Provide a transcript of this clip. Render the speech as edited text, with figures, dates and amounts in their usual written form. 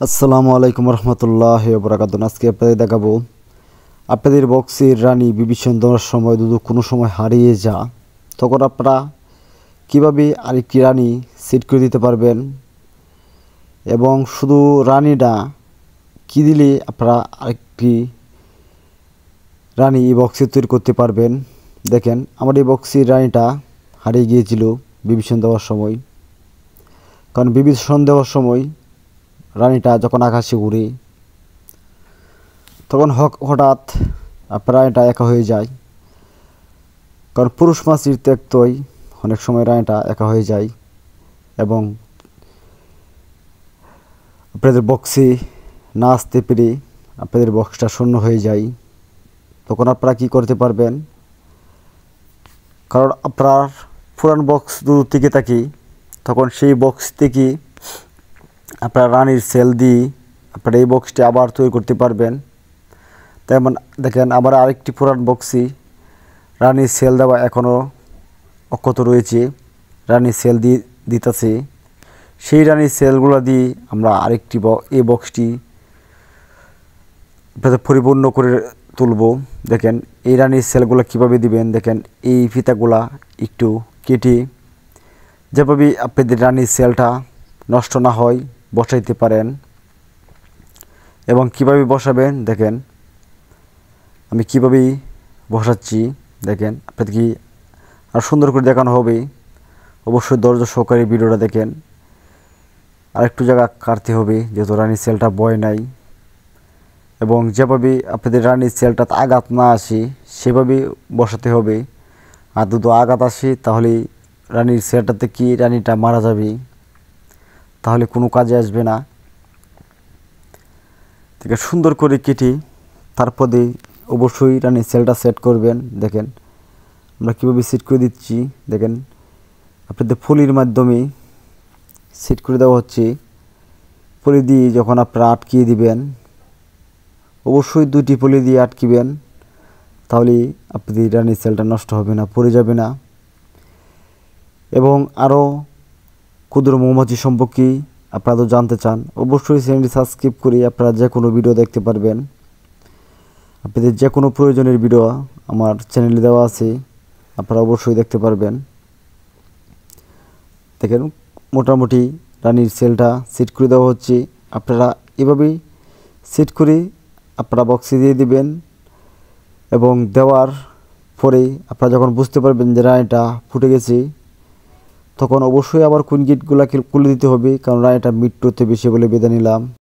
আসসালামু আলাইকুম রহমতুল্লাহি ওয়া বারাকাতুহু। আজকে আপনাদের দেখাবো আপনাদের বক্সের রানী বিভীষণ দেওয়ার সময় যদি কোনো সময় হারিয়ে যা, তখন আপনারা কীভাবে আরেকটি রানী সেট করে দিতে পারবেন এবং শুধু রানীটা কী দিলে আপনারা আরেকটি রানী এই বক্সে তৈরি করতে পারবেন। দেখেন, আমার এই বক্সের রানীটা হারিয়ে গিয়েছিল বিভীষণ দেওয়ার সময়। কারণ বিভীষণ দেওয়ার সময় রানীটা যখন আকাশে উড়ে, তখন হঠাৎ আপনার রানীটা একা হয়ে যায়। কারণ পুরুষ মাছির ত্যাগতই অনেক সময় রানীটা একা হয়ে যায় এবং আপনাদের বক্সে না আসতে পেরে আপনাদের বক্সটা শূন্য হয়ে যায়। তখন আপনারা কী করতে পারবেন, কারণ আপনার পুরান বক্স যদি টিকে থাকে, তখন সেই বক্স থেকে আপনার রানীর সেল দিয়ে আপনারা এই বক্সটি আবার তৈরি করতে পারবেন। তেমন দেখেন, আবার আরেকটি পুরান বক্সে রানীর সেল দেওয়া এখনও অক্ষত রয়েছে, রানীর সেল দিয়ে দিতেছে। সেই রানীর সেলগুলো দিয়ে আমরা আরেকটি এই বক্সটি আপনাদের পরিপূর্ণ করে তুলব। দেখেন, এই রানীর সেলগুলো কীভাবে দিবেন, দেখেন এই ফিতাগুলা একটু কেটে যেভাবে আপনাদের রানীর সেলটা নষ্ট না হয় বসাইতে পারেন। এবং কিভাবে বসাবেন দেখেন, আমি কিভাবে বসাচ্ছি দেখেন, আপনাদের কি আর সুন্দর করে দেখানো হবে। অবশ্যই ধৈর্য সহকারে ভিডিওটা দেখেন। আরেকটু জায়গা কাটতে হবে যেহেতু রানীর সেলটা বয় নাই, এবং যেভাবে আপনাদের রানীর সেলটা আঘাত না আসে সেভাবে বসাতে হবে। আর যদি আঘাত আসে তাহলে রানীর সেলটাতে কি রানীটা মারা যাবে, তাহলে কোনো কাজে আসবে না। থেকে সুন্দর করে কেটে তারপরে অবশ্যই রানীর সেলটা সেট করবেন। দেখেন আমরা কীভাবে সেট করে দিচ্ছি, দেখেন আপনাদের ফলির মাধ্যমে সেট করে দেওয়া হচ্ছে। ফলি দিয়ে যখন আপনারা আটকিয়ে দিবেন, অবশ্যই দুটি ফলি দিয়ে আটকিবেন, তাহলে আপনাদের রানীর সেলটা নষ্ট হবে না, পড়ে যাবে না। এবং আরও ক্ষুদ্র মৌমাছি সম্পর্কে আপনারা তো জানতে চান, অবশ্যই চ্যানেলটি সাবস্ক্রাইব করে আপনারা যে কোনো ভিডিও দেখতে পারবেন। আপনাদের যে কোনো প্রয়োজনের ভিডিও আমার চ্যানেলে দেওয়া আছে, আপনারা অবশ্যই দেখতে পারবেন। দেখেন, মোটামুটি রানীর সেলটা সেট করে দেওয়া হচ্ছে। আপনারা এভাবেই সেট করে আপনারা বক্সে দিয়ে দিবেন, এবং দেওয়ার পরে আপনারা যখন বুঝতে পারবেন যে রানীটা ফুটে গেছে, তখন অবশ্যই আবার কোন গেটগুলো খুলে দিতে হবে, কারণ রানীটা মৃত্যুতে বেশি বলে বেঁধে নিলাম।